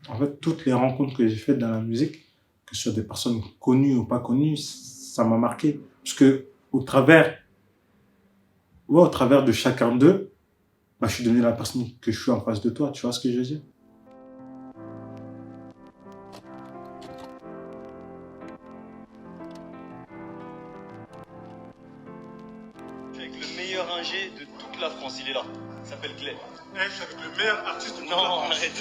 En fait, toutes les rencontres que j'ai faites dans la musique, que ce soit des personnes connues ou pas connues, ça m'a marqué. Parce que au travers, ouais, au travers de chacun d'eux, bah, je suis devenu la personne que je suis en face de toi. Tu vois ce que je veux dire? Avec le meilleur ingé de toute la France, il est là. Il s'appelle Clay. Je suis avec le meilleur artiste de toute la Non, France. arrête.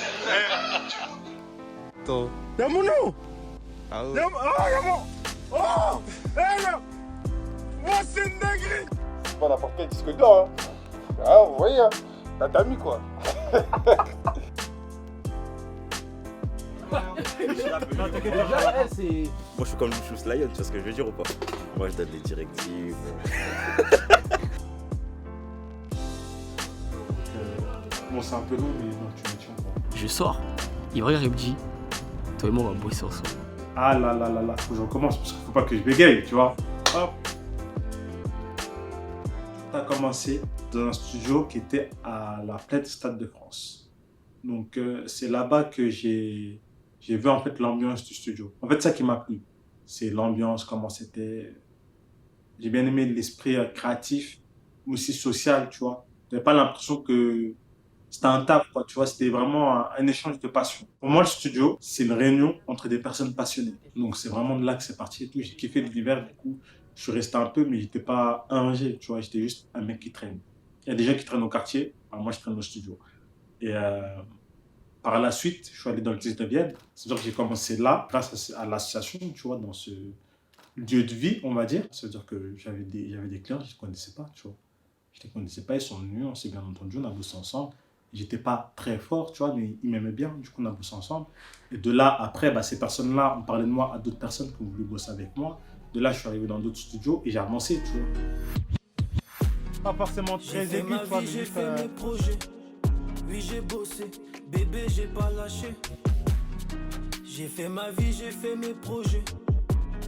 Attends. Y'a mon nom. Ah ouais. Y'a mon... Oh. Hé là. Oh, c'est une dinguerie. C'est pas n'importe quel disque d'or, hein. Ah, vous voyez, hein. T'as mis quoi. Moi, je suis comme Lucius Lion, tu vois ce que je veux dire ou pas? Moi, je donne des directives. Bon, c'est un peu long, mais non, tu me tiens pas. Je sors, il me regarde et me dit, toi et moi on va bosser ensemble. Ah là là là là, faut que je recommence parce qu'il faut pas que je bégaye, tu vois. Hop. Ça a commencé dans un studio qui était à la Plaine Stade de France. Donc c'est là-bas que j'ai vu en fait l'ambiance du studio. En fait, ça qui m'a plu, c'est l'ambiance, comment c'était. J'ai bien aimé l'esprit créatif, mais aussi social, tu vois. J'avais pas l'impression que c'était un taf, quoi, tu vois. C'était vraiment un échange de passion. Pour moi, le studio, c'est une réunion entre des personnes passionnées. Donc c'est vraiment de là que c'est parti et tout. J'ai kiffé l'univers, du coup, je suis resté un peu, mais j'étais pas un ingé, tu vois. J'étais juste un mec qui traîne. Il y a des gens qui traînent au quartier, alors moi je traîne au studio. Et par la suite, je suis allé dans le 19e. C'est-à-dire que j'ai commencé là, grâce à l'association, tu vois, dans ce lieu de vie, on va dire. C'est-à-dire que j'avais des clients que je ne connaissais pas, tu vois. Je ne les connaissais pas, ils sont venus, on s'est bien entendu, on a bossé ensemble. J'étais pas très fort, tu vois, mais ils m'aimaient bien, du coup on a bossé ensemble. Et de là, après, bah, ces personnes-là ont parlé de moi à d'autres personnes qui ont voulu bosser avec moi. De là, je suis arrivé dans d'autres studios et j'ai avancé, tu vois. Pas forcément très aigu, tu vois, mais J'ai juste, fait mes projets, oui j'ai bossé, bébé j'ai pas lâché. J'ai fait ma vie, j'ai fait mes projets,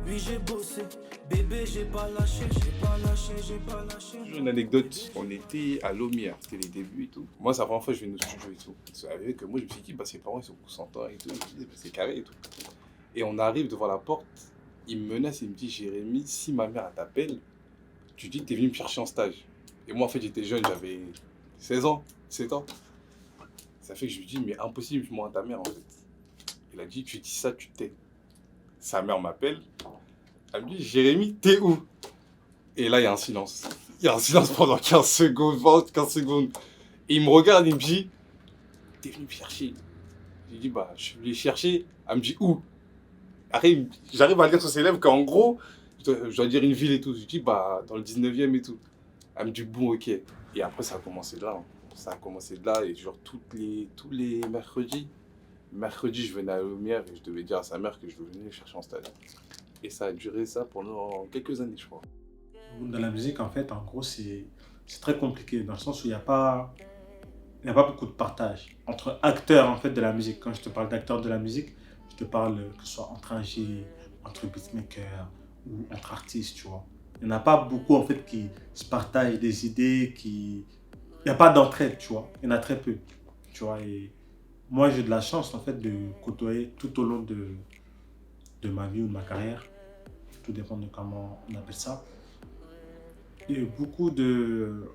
oui j'ai bossé, bébé j'ai pas lâché, j'ai pas lâché, j'ai pas lâché. Une anecdote, on était à Lomière, c'était les débuts et tout. Moi, c'est la première fois que je viens au studio et tout. C'est arrivé que moi, je me suis dit, bah, ses parents, ils sont consentants et tout. C'est carré et tout. Et on arrive devant la porte, il me menace et il me dit, Jérémy, si ma mère elle t'appelle, tu dis que t'es venu me chercher en stage. Et moi, en fait, j'étais jeune, j'avais 16 ans, 17 ans. Ça fait que je lui dis, mais impossible, je mens à ta mère, en fait. Il a dit, tu dis ça, tu t'es. Sa mère m'appelle, elle me dit, Jérémy, t'es où? Et là, il y a un silence. Il y a un silence pendant 15 secondes, 20, 15 secondes. Et il me regarde et il me dit, t'es venu me chercher. Je lui dis, bah, je suis venu chercher. Elle me dit, où? Après, j'arrive à lire sur ses lèvres qu'en gros, je dois dire une ville et tout. Je lui dis, bah, dans le 19e et tout. Elle me dit, bon, ok. Et après, ça a commencé de là. Hein. Ça a commencé de là. Et genre, tous les mercredis, je venais à la Lumière et je devais dire à sa mère que je venais le chercher en stage. Et ça a duré ça pendant quelques années, je crois. dans la musique, en fait, en gros, c'est très compliqué dans le sens où il y a pas beaucoup de partage entre acteurs en fait de la musique. Quand je te parle d'acteurs de la musique, je te parle que ce soit entre ingé, entre beatmaker ou entre artistes, tu vois. Il n'y en a pas beaucoup en fait qui se partagent des idées, il n'y a pas d'entraide, tu vois. Il y en a très peu, tu vois. Et moi, j'ai de la chance en fait de côtoyer tout au long de ma vie ou de ma carrière. Tout dépend de comment on appelle ça. Et il y a beaucoup de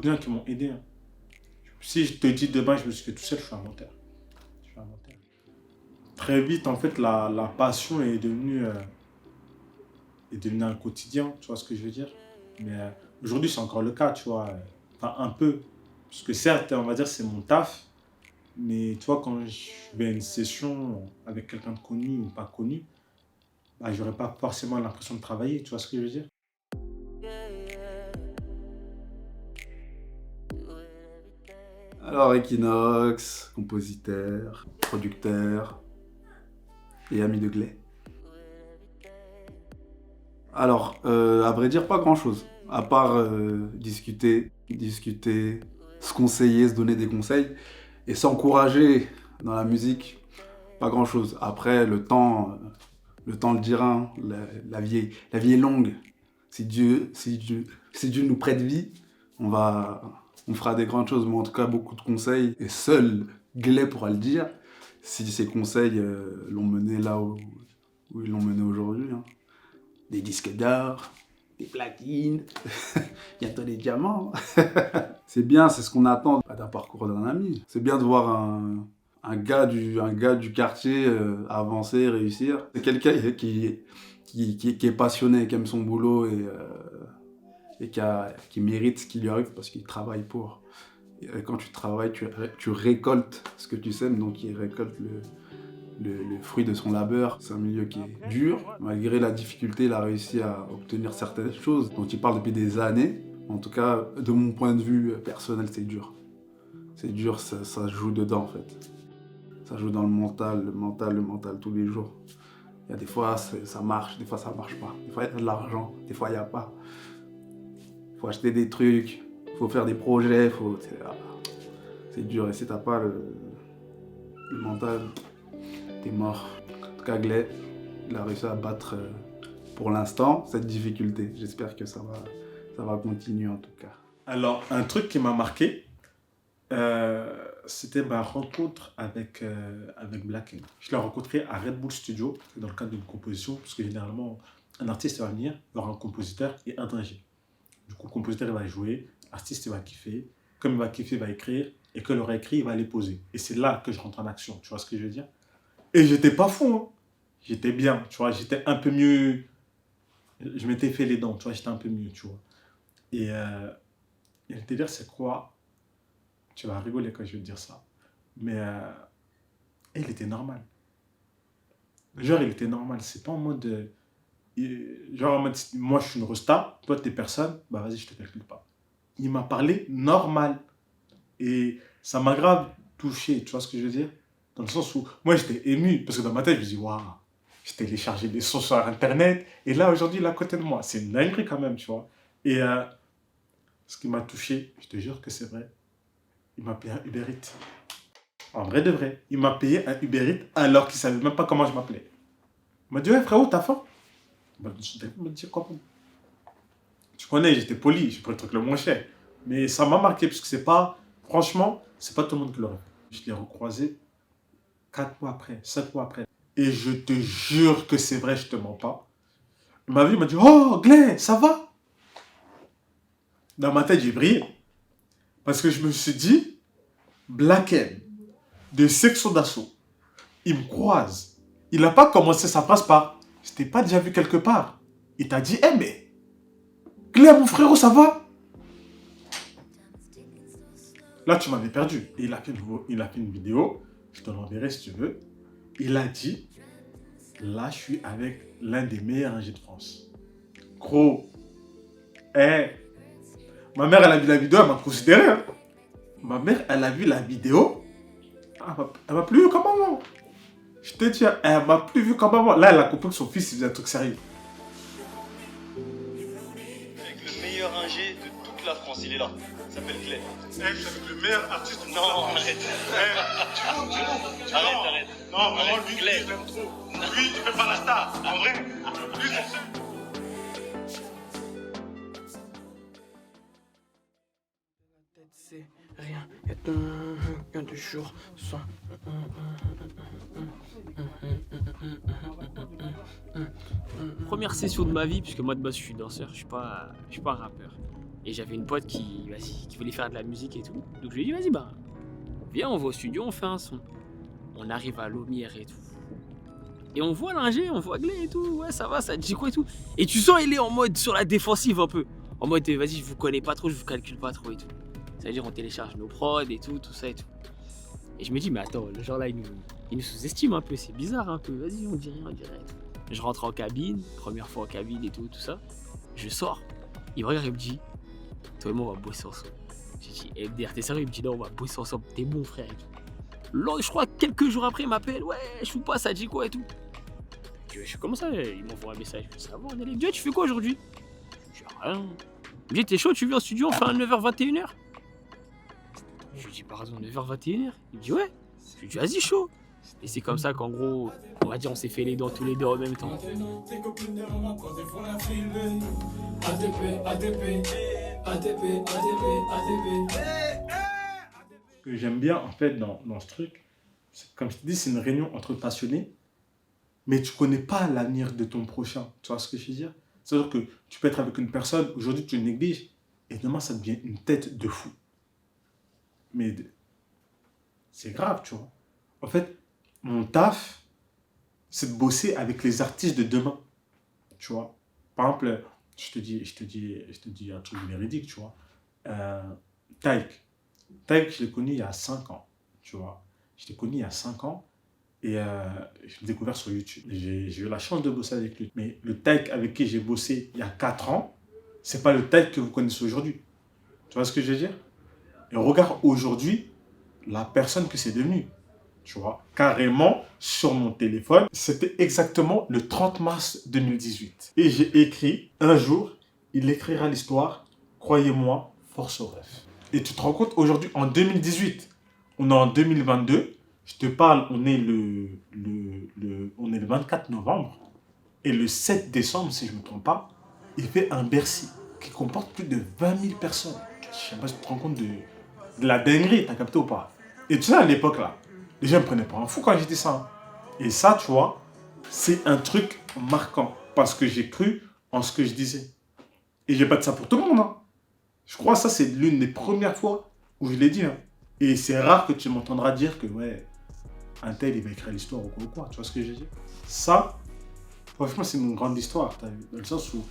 gens qui m'ont aidé, hein. Si je te dis demain, je me suis fait tout seul, je suis un menteur. Je suis un menteur. Très vite, en fait, la passion est devenue un quotidien, tu vois ce que je veux dire. Mais aujourd'hui, c'est encore le cas, tu vois. Enfin, un peu. Parce que certes, on va dire, c'est mon taf. Mais tu vois, quand je vais à une session avec quelqu'un de connu ou pas connu, bah, j'aurais pas forcément l'impression de travailler, tu vois ce que je veux dire. Alors, Equinox, compositeur, producteur et ami de Glay. Alors, à vrai dire, pas grand-chose. À part discuter, se conseiller, se donner des conseils et s'encourager dans la musique, pas grand-chose. Après, le temps le dira, hein. La vie est longue. Si Dieu nous prête vie, on va on fera des grandes choses, mais en tout cas beaucoup de conseils, et seul Glay pourra le dire, si ces conseils l'ont mené là où ils l'ont mené aujourd'hui. Hein. Des disques d'or, des platines, bientôt des diamants. C'est bien, c'est ce qu'on attend d'un parcours d'un ami. C'est bien de voir un gars du quartier avancer, réussir. C'est quelqu'un qui est passionné, qui aime son boulot et qui mérite ce qui lui arrive parce qu'il travaille pour. Et quand tu travailles, tu récoltes ce que tu sèmes, donc il récolte le fruit de son labeur. C'est un milieu qui est dur. Malgré la difficulté, il a réussi à obtenir certaines choses dont il parle depuis des années. En tout cas, de mon point de vue personnel, c'est dur. C'est dur, ça joue dedans en fait. Ça joue dans le mental tous les jours. Il y a des fois, ça marche, des fois ça marche pas. Des fois, il y a de l'argent, des fois, il n'y a pas. Il faut acheter des trucs, il faut faire des projets, c'est dur. Et si t'as pas le mental, t'es mort. En tout cas, Glay, il a réussi à battre pour l'instant cette difficulté. J'espère que ça va continuer en tout cas. Alors, un truc qui m'a marqué, c'était ma rencontre avec Black. Je l'ai rencontré à Red Bull Studio, dans le cadre d'une composition, parce que généralement, un artiste va venir, il y aura un compositeur et un ingé. Du coup, le compositeur il va jouer, l'artiste il va kiffer, comme il va kiffer, il va écrire, et quand il aura écrit, il va les poser. Et c'est là que je rentre en action, tu vois ce que je veux dire? Et j'étais pas fou, hein. J'étais bien, tu vois, j'étais un peu mieux, je m'étais fait les dents, tu vois, j'étais un peu mieux, tu vois. Et le délire, c'est quoi? Tu vas rigoler quand je vais te dire ça. Mais il était normal. Genre, il était normal. C'est pas en mode... genre en mode, moi je suis une resta, toi t'es personne, bah vas-y, je te calcule pas. Il m'a parlé normal. Et ça m'a grave touché, tu vois ce que je veux dire? Dans le sens où, moi j'étais ému, parce que dans ma tête, je me dis, waouh, j'ai téléchargé des sons sur Internet, et là aujourd'hui, il est à côté de moi. C'est une dinguerie quand même, tu vois. Et ce qui m'a touché, je te jure que c'est vrai, il m'a payé un Uber Eats. En vrai de vrai, il m'a payé un Uber Eats alors qu'il savait même pas comment je m'appelais. Il m'a dit, ouais frérot, t'as faim? Bah, je me dis quoi? Tu connais, j'étais poli, j'ai pris le truc le moins cher. Mais ça m'a marqué, parce que c'est pas, franchement, c'est pas tout le monde qui l'aurait fait. Je l'ai recroisé 4 mois après, 5 mois après. Et je te jure que c'est vrai, je te mens pas. Il m'a vu, il m'a dit, oh, Glay, ça va? Dans ma tête, j'ai brillé. Parce que je me suis dit, Black M, de section d'assaut, il me croise. Il n'a pas commencé sa phrase par, je t'ai pas déjà vu quelque part. Il t'a dit, eh mais, Glay, mon frérot, ça va? Là, tu m'avais perdu. Et il a fait une vidéo, je te l'enverrai si tu veux. Il a dit, là, je suis avec l'un des meilleurs ingés de France. Gros, ma mère, elle a vu la vidéo, elle m'a considéré. Hein. Ma mère, elle a vu la vidéo, elle m'a plus vu comme avant. Je te dis, elle m'a plus vu comme avant. Là, elle a compris que son fils, il faisait un truc sérieux. Avec le meilleur ingé de toute la France, il est là. Il s'appelle Glay. C'est avec le meilleur artiste de Non, arrête. Arrête. Non, vraiment, Arrête, lui, Glay. je l'aime trop. Lui, il fait pas la star. En vrai, lui, c'est sûr. C'est rien, y'a qu'un de jour sans. Première session de ma vie, puisque moi de base je suis danseur, je suis pas un rappeur. Et j'avais une pote qui voulait faire de la musique et tout. Donc je lui ai dit, vas-y, bah, viens, on va au studio, on fait un son. On arrive à Lomière et tout. Et on voit l'ingé, on voit Glay et tout. Ouais, ça va, ça te dit quoi et tout. Et tu sens, il est en mode sur la défensive un peu. En mode, vas-y, je vous connais pas trop, je vous calcule pas trop et tout. C'est-à-dire, on télécharge nos prods et tout ça et tout. Et je me dis, mais attends, le genre là, il nous sous-estime un peu, c'est bizarre un peu. Vas-y, on dit rien, on dirait. Je rentre en cabine, première fois en cabine et tout ça. Je sors, il me regarde et me dit, toi et moi, on va bosser ensemble. J'ai dit, MDR, t'es sérieux? Il me dit, non, on va bosser ensemble, t'es bon frère et tout. Là, je crois quelques jours après, il m'appelle, ouais, je fous pas, ça dit quoi et tout. Je dis, comment ça? Il m'envoie un message, je dis, ça va, on est là. Tu fais quoi aujourd'hui? Je dis, rien. Il me dit, t'es chaud, tu viens au studio, on fait un 9h-21h? Je lui dis, pardon, 9h-21h? Il me dit, ouais. Je lui dis, vas-y, chaud. Et c'est comme ça qu'en gros, on va dire, on s'est fait les dents tous les deux en même temps. Ce que j'aime bien, en fait, dans ce truc, comme je te dis, c'est une réunion entre passionnés, mais tu connais pas l'avenir de ton prochain. Tu vois ce que je veux dire? C'est-à-dire que tu peux être avec une personne, aujourd'hui tu le négliges, et demain ça devient une tête de fou. Mais c'est grave, tu vois. En fait, mon taf, c'est de bosser avec les artistes de demain. Tu vois. Par exemple, je te dis un truc véridique, tu vois. Taïk, je l'ai connu il y a 5 ans, tu vois. Je l'ai connu il y a 5 ans et je l'ai découvert sur YouTube. J'ai eu la chance de bosser avec lui. Mais le Taïk avec qui j'ai bossé il y a 4 ans, c'est pas le Taïk que vous connaissez aujourd'hui. Tu vois ce que je veux dire? Et regarde aujourd'hui la personne que c'est devenu. Tu vois, carrément sur mon téléphone, c'était exactement le 30 mars 2018. Et j'ai écrit, un jour, il écrira l'histoire, croyez-moi, force au rêve. Et tu te rends compte, aujourd'hui, en 2018, on est en 2022, je te parle, on est le 24 novembre, et le 7 décembre, si je ne me trompe pas, il fait un Bercy qui comporte plus de 20 000 personnes. Je ne sais pas si tu te rends compte de la dinguerie, t'as capté ou pas? Et tu sais, à l'époque, là, les gens me prenaient pour un fou quand j'ai dit ça. Et ça, tu vois, c'est un truc marquant. Parce que j'ai cru en ce que je disais. Et j'ai pas dit ça pour tout le monde. Hein. Je crois que ça, c'est l'une des premières fois où je l'ai dit. Hein. Et c'est rare que tu m'entendras dire que, ouais, un tel, il va écrire l'histoire ou quoi. Tu vois ce que je veux dire? Ça, franchement, c'est une grande histoire. T'as vu, dans le sens où,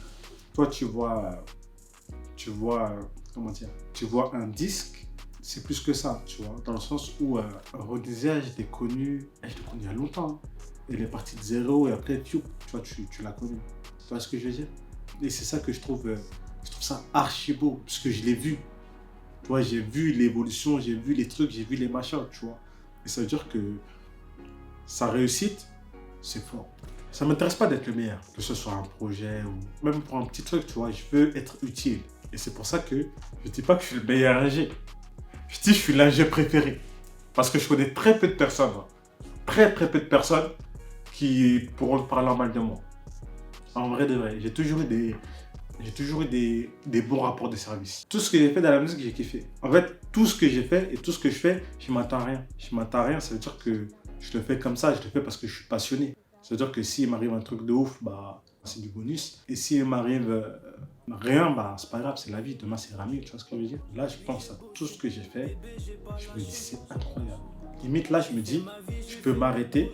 toi, tu vois, comment dire, tu vois un disque. C'est plus que ça, tu vois, dans le sens où Rodizia, je l'ai connu il y a longtemps. Hein. Elle est partie de zéro et après, tu vois, tu l'as connue. Tu vois ce que je veux dire? Et c'est ça que je trouve ça archi beau, parce que je l'ai vu. Tu vois, j'ai vu l'évolution, j'ai vu les trucs, j'ai vu les machins, tu vois. Et ça veut dire que sa réussite, c'est fort. Ça ne m'intéresse pas d'être le meilleur, que ce soit un projet ou même pour un petit truc, tu vois, je veux être utile. Et c'est pour ça que je ne dis pas que je suis le meilleur ingé. Je dis, je suis l'ingé préféré. Parce que je connais très peu de personnes, très peu de personnes qui pourront parler en mal de moi. En vrai de vrai, j'ai toujours eu des bons rapports de service. Tout ce que j'ai fait dans la musique, j'ai kiffé. En fait, tout ce que j'ai fait et tout ce que je fais, je m'attends à rien. Je m'attends à rien, ça veut dire que je le fais comme ça, je le fais parce que je suis passionné. Ça veut dire que s'il m'arrive un truc de ouf, bah, c'est du bonus. Et s'il m'arrive rien, bah, c'est pas grave, c'est la vie. Demain, c'est mieux, tu vois ce que je veux dire? Là, je pense à tout ce que j'ai fait. Je me dis, c'est incroyable. Limite, là, je me dis, je peux m'arrêter.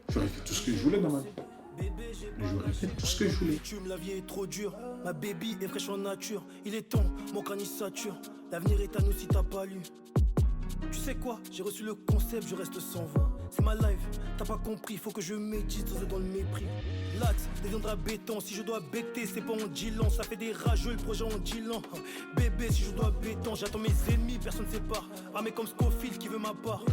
J'aurais fait tout ce que je voulais dans ma vie. J'aurais fait tout ce que je voulais. La vie est trop dure, ma baby est fraîche en nature. Il est temps, mon crâne il sature. L'avenir est à nous si t'as pas lu. Tu sais quoi, j'ai reçu le concept, je reste sans voix. C'est ma life, t'as pas compris, faut que je médite sans être dans le mépris. L'axe deviendra béton, si je dois becter, c'est pas en dilant. Ça fait des rageux, le projet en dilant. Bébé, si je dois béton, j'attends mes ennemis, personne ne sépare. Armé comme Scofield qui veut ma part.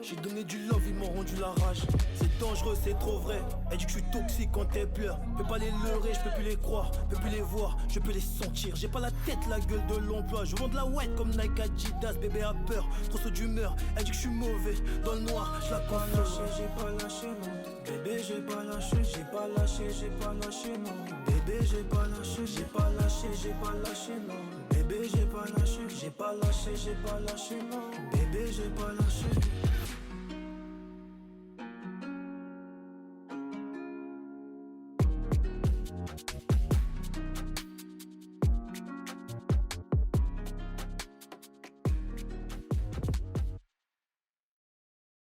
J'ai donné du love, ils m'ont rendu la rage. C'est dangereux, c'est trop vrai. Elle dit que je suis toxique quand elle pleure. Peux pas les leurrer, je peux plus les croire, peux plus les voir, je peux les sentir. J'ai pas la tête, la gueule de l'emploi. Je vends de la white comme Nike Adidas, bébé a peur, trop saut d'humeur. Elle dit que je suis mauvais, dans le noir, je la confie. J'ai pas lâché, non. Bébé, j'ai pas lâché, j'ai pas lâché, j'ai pas lâché, non. Bébé, j'ai pas lâché, j'ai pas lâché, j'ai pas lâché, non. Bébé, j'ai pas lâché, j'ai pas lâché, j'ai pas lâché, non. Bébé, j'ai pas lâché.